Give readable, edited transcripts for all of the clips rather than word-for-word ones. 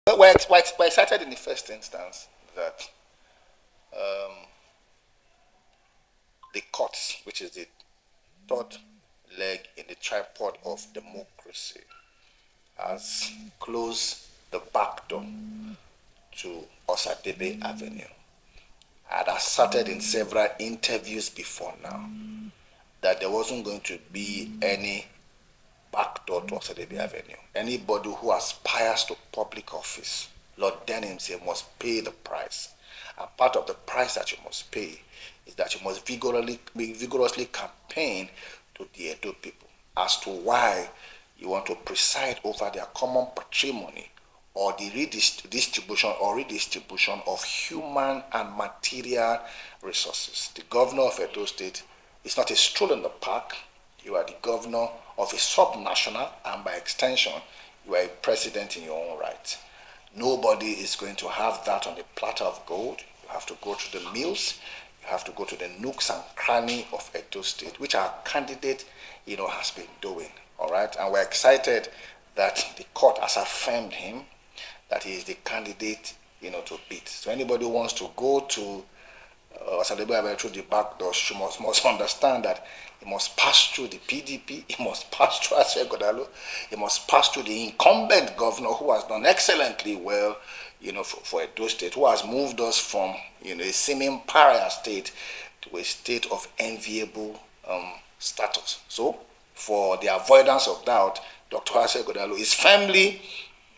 Well, we're excited in the first instance that the courts, which is the third leg in the tripod of democracy, has closed the back door to Osadebe Avenue. I had asserted in several interviews before now that there wasn't going to be any backdoor to Osadebe Avenue. Anybody who aspires to public office, Lord Den himself, must pay the price. And part of the price that you must pay is that you must vigorously campaign to the Edo people as to why you want to preside over their common patrimony or the redistribution of human and material resources. The governor of Edo State is not a stroll in the park. You are the governor of a subnational, and by extension, you are a president in your own right. Nobody is going to have that on a platter of gold. You have to go to the mills. You have to go to the nooks and crannies of Edo State, which our candidate, has been doing. All right, and we're excited that the court has affirmed him that he is the candidate, to beat. So anybody who wants to go to Osadebe through the back door, you must understand that he must pass through the PDP, he must pass through Asue Ighodalo, he must pass through the incumbent governor who has done excellently well, for Edo State, who has moved us from, a seeming pariah state to a state of enviable status. So, for the avoidance of doubt, Dr. Asue Ighodalo is firmly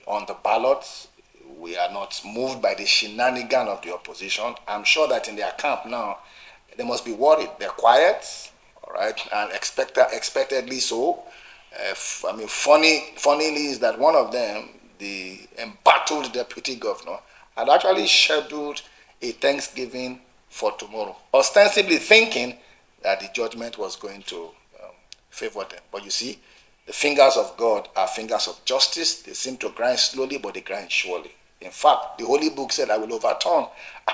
on the ballot. We are not moved by the shenanigan of the opposition. I'm sure that in their camp now, they must be worried. They're quiet, all right, and expectedly so. Funnily is that one of them, the embattled deputy governor, had actually scheduled a Thanksgiving for tomorrow, ostensibly thinking that the judgment was going to favor them. But you see, the fingers of God are fingers of justice. They seem to grind slowly, but they grind surely. In fact, the Holy Book said, I will overturn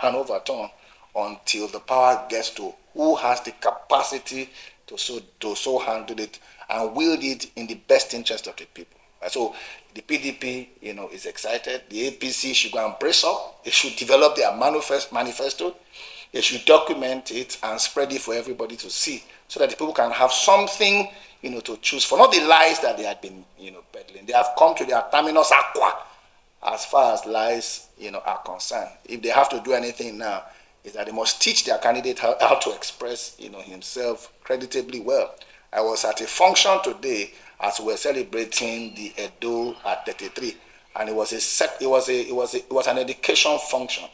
and overturn until the power gets to who has the capacity to so handle it and wield it in the best interest of the people. And so the PDP, is excited. The APC should go and brace up. They should develop their manifesto. They should document it and spread it for everybody to see so that the people can have something, to choose for. Not the lies that they had been, peddling. They have come to their terminus aqua as far as lies, are concerned. If they have to do anything now, is that they must teach their candidate how to express, himself creditably well. I was at a function today as we were celebrating the Edo at 33, and it was an education function.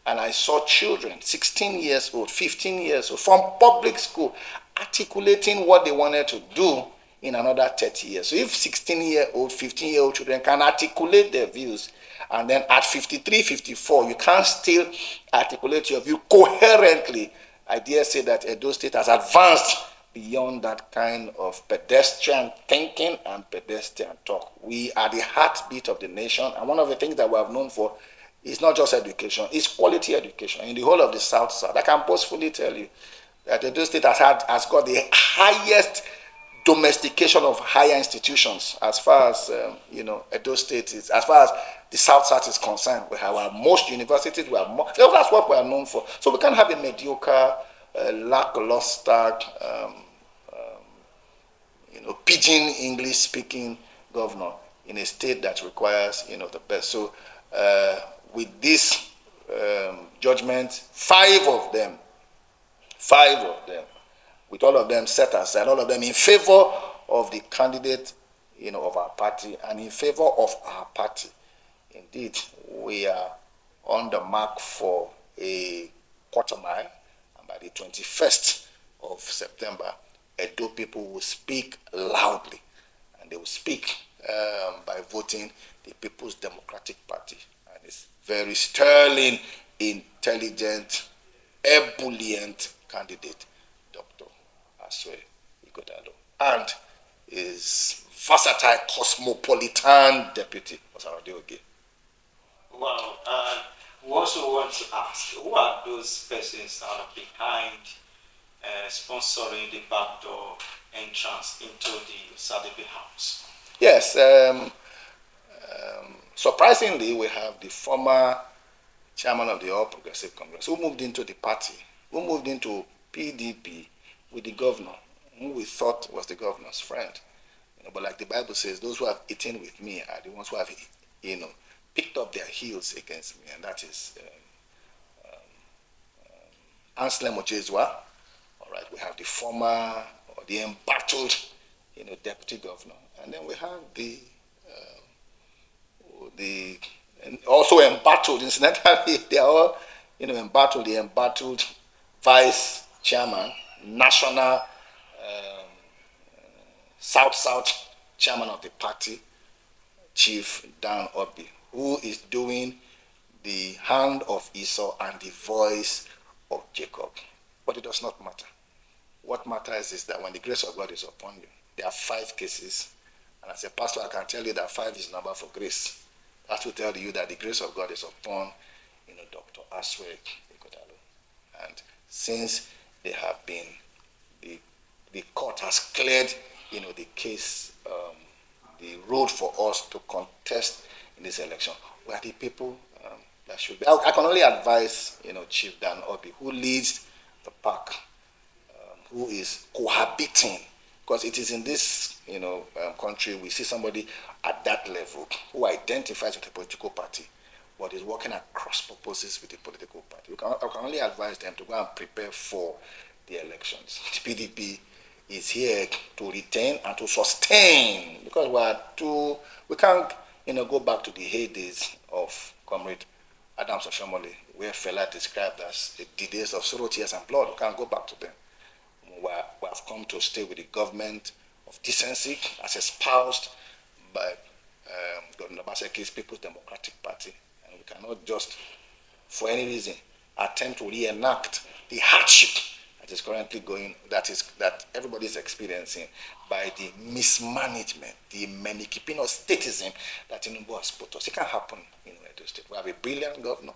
And I saw children, 16 years old, 15 years old, from public school, articulating what they wanted to do in another 30 years. So if 16-year-old, 15-year-old children can articulate their views, and then at 53, 54, you can still articulate your view coherently, I dare say that Edo State has advanced beyond that kind of pedestrian thinking and pedestrian talk. We are the heartbeat of the nation, and one of the things that we have known for is not just education, it's quality education. In the whole of the South, I can boastfully tell you that Edo State has got the highest domestication of higher institutions as far as, Edo State is, as far as the South is concerned. We have our most universities, we have more, that's what we are known for. So we can't have a mediocre, lackluster, pidgin English speaking governor in a state that requires, the best. So with this judgment, five of them, with all of them set aside, all of them in favor of the candidate, of our party and in favor of our party. Indeed, we are on the mark for a quarter mile, and by the 21st of September, Edo people will speak loudly, and they will speak by voting the People's Democratic Party. And it's very sterling, intelligent, ebullient candidate, Dr. Asue Ighodalo, and his versatile cosmopolitan deputy, Osadebe. Well, we also want to ask, who are those persons that are behind sponsoring the backdoor entrance into the Osadebe house? Yes, surprisingly, we have the former chairman of the All Progressive Congress who moved into the party, who moved into PDP with the governor, who we thought was the governor's friend. But like the Bible says, those who have eaten with me are the ones who have, picked up their heels against me, and that is Anselm Ojezwa. All right, we have the former, or the embattled, deputy governor, and then we have the and also embattled. Incidentally, they are all, embattled. The embattled vice chairman, national South chairman of the party, Chief Dan Obi, who is doing the hand of Esau and the voice of Jacob. But it does not matter. What matters is that when the grace of God is upon you, there are 5 cases. And as a pastor, I can tell you that 5 is the number for grace. That will tell you that the grace of God is upon, Dr. Asue Ighodalo. And since they have been, the court has cleared, the case, the road for us to contest in this election, we are the people that should be. I can only advise, Chief Dan Obi, who leads the pack, who is cohabiting, because it is in this, country we see somebody at that level who identifies with a political party, but is working at cross purposes with the political party. I can only advise them to go and prepare for the elections. The PDP is here to retain and to sustain, because we can't, go back to the heydays of Comrade Adams Oshomole, where Fela described as the days of sorrow, tears, and blood. We can't go back to them. We have come to stay with the government of decency as espoused by Governor Obasanjo's People's Democratic Party. And we cannot just, for any reason, attempt to reenact the hardship that is currently that everybody is experiencing by the mismanagement, the keeping of statism that Tinubu has put us. It can't happen in Edo State. We have a brilliant governor,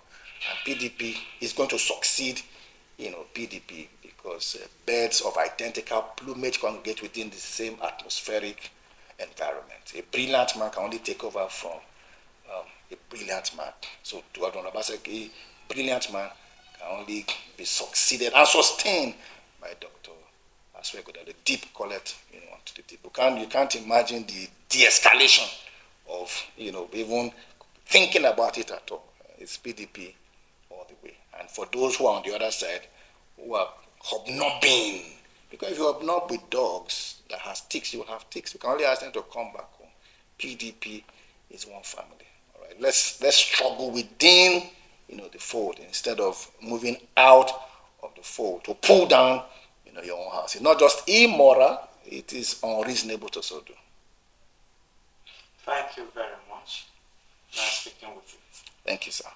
and PDP is going to succeed, PDP, because birds of identical plumage congregate within the same atmospheric environment. A brilliant man can only take over from a brilliant man. So to Governor Obasanjo, a brilliant man can only be succeeded and sustained by Dr. Asue Ighodalo, the deep collect, to the deep. You can't imagine the de-escalation of, even thinking about it at all. It's PDP all the way. And for those who are on the other side, who are hobnobbing, because if you hobnob with dogs that has ticks, you will have ticks. We can only ask them to come back home. PDP is one family. All right, let's struggle within, the fold instead of moving out of the fold to pull down, your own house. It's not just immoral; it is unreasonable to so do. Thank you very much. Nice speaking with you. Thank you, sir.